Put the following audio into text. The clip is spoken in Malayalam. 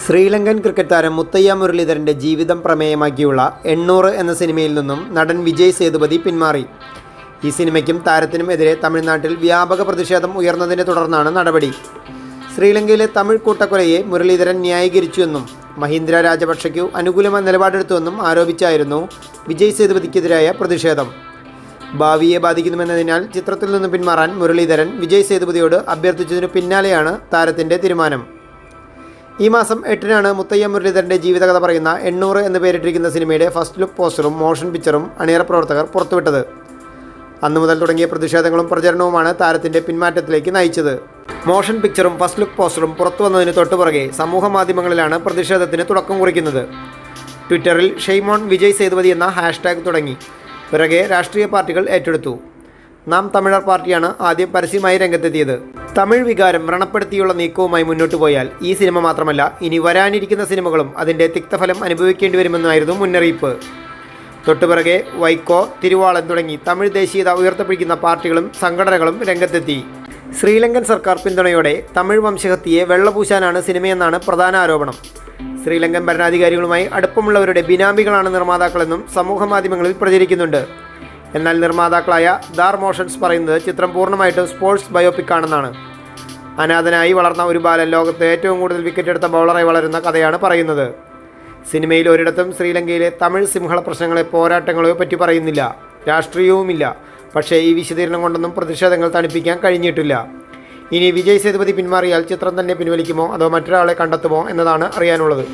ശ്രീലങ്കൻ ക്രിക്കറ്റ് താരം മുത്തയ്യ മുരളീധരൻ്റെ ജീവിതം പ്രമേയമാക്കിയുള്ള 800 എന്ന സിനിമയിൽ നിന്നും നടൻ വിജയ് സേതുപതി പിന്മാറി. ഈ സിനിമയ്ക്കും താരത്തിനും എതിരെ തമിഴ്നാട്ടിൽ വ്യാപക പ്രതിഷേധം ഉയർന്നതിനെ തുടർന്നാണ് നടപടി. ശ്രീലങ്കയിലെ തമിഴ് കൂട്ടക്കൊലയെ മുരളീധരൻ ന്യായീകരിച്ചുവെന്നും മഹീന്ദ്ര രാജപക്ഷയ്ക്കു അനുകൂലമായ നിലപാടെടുത്തുവെന്നും ആരോപിച്ചായിരുന്നു വിജയ് സേതുപതിക്കെതിരായ പ്രതിഷേധം. ഭാവിയെ ബാധിക്കുമെന്നതിനാൽ ചിത്രത്തിൽ നിന്ന് പിന്മാറാൻ മുരളീധരൻ വിജയ് സേതുപതിയോട് അഭ്യർത്ഥിച്ചതിനു പിന്നാലെയാണ് താരത്തിൻ്റെ തീരുമാനം. ഈ മാസം 8-നാണ് മുത്തയ്യ മുരളീധരൻ്റെ ജീവിതകഥ പറയുന്ന 800 എന്ന് പേരിട്ടിരിക്കുന്ന സിനിമയുടെ ഫസ്റ്റ് ലുക്ക് പോസ്റ്ററും മോഷൻ പിക്ചറും അണിയറ പ്രവർത്തകർ പുറത്തുവിട്ടത്. അന്നു മുതൽ തുടങ്ങിയ പ്രതിഷേധങ്ങളും പ്രചരണവുമാണ് താരത്തിൻ്റെ പിന്മാറ്റത്തിലേക്ക് നയിച്ചത്. മോഷൻ പിക്ചറും ഫസ്റ്റ് ലുക്ക് പോസ്റ്ററും പുറത്തു വന്നതിന് തൊട്ടുപുറകെ സമൂഹ മാധ്യമങ്ങളിലാണ് പ്രതിഷേധത്തിന് തുടക്കം കുറിക്കുന്നത്. ട്വിറ്ററിൽ ഷെയ്മോൺ വിജയ് സേതുപതി എന്ന ഹാഷ്ടാഗ് തുടങ്ങി. പിറകെ രാഷ്ട്രീയ പാർട്ടികൾ ഏറ്റെടുത്തു. നാം തമിഴർ പാർട്ടിയാണ് ആദ്യം പരസ്യമായി രംഗത്തെത്തിയത്. തമിഴ് വികാരം വ്രണപ്പെടുത്തിയുള്ള നീക്കവുമായി മുന്നോട്ട് പോയാൽ ഈ സിനിമ മാത്രമല്ല, ഇനി വരാനിരിക്കുന്ന സിനിമകളും അതിൻ്റെ തിക്തഫലം അനുഭവിക്കേണ്ടി വരുമെന്നായിരുന്നു മുന്നറിയിപ്പ്. തൊട്ടുപിറകെ വൈക്കോ, തിരുവാളൻ തുടങ്ങി തമിഴ് ദേശീയത ഉയർത്തിപ്പിടിക്കുന്ന പാർട്ടികളും സംഘടനകളും രംഗത്തെത്തി. ശ്രീലങ്കൻ സർക്കാർ പിന്തുണയോടെ തമിഴ് വംശഹത്യയെ വെള്ളപൂശാനാണ് സിനിമയെന്നാണ് പ്രധാന ആരോപണം. ശ്രീലങ്കൻ ഭരണാധികാരികളുമായി അടുപ്പമുള്ളവരുടെ ബിനാമികളാണ് നിർമ്മാതാക്കളെന്നും സമൂഹ മാധ്യമങ്ങളിൽ പ്രചരിക്കുന്നുണ്ട്. എന്നാൽ നിർമ്മാതാക്കളായ ദാർ മോഷൻസ് പറയുന്നത് ചിത്രം പൂർണ്ണമായിട്ടും സ്പോർട്സ് ബയോപിക് ആണെന്നാണ്. അനാഥനായി വളർന്ന ഒരു ബാലൻ ലോകത്ത് ഏറ്റവും കൂടുതൽ വിക്കറ്റ് എടുത്ത ബൗളറായി വളരുന്ന കഥയാണ് പറയുന്നത്. സിനിമയിൽ ഒരിടത്തും ശ്രീലങ്കയിലെ തമിഴ് സിംഹള പ്രശ്നങ്ങളെ പോരാട്ടങ്ങളെയോ പറ്റി പറയുന്നില്ല, രാഷ്ട്രീയവുമില്ല. പക്ഷേ ഈ വിശദീകരണം കൊണ്ടൊന്നും പ്രതിഷേധങ്ങൾ തണുപ്പിക്കാൻ കഴിഞ്ഞിട്ടില്ല. ഇനി വിജയ് സേതുപതി പിന്മാറിയാൽ ചിത്രം തന്നെ പിൻവലിക്കുമോ അതോ മറ്റൊരാളെ കണ്ടെത്തുമോ എന്നതാണ് അറിയാനുള്ളത്.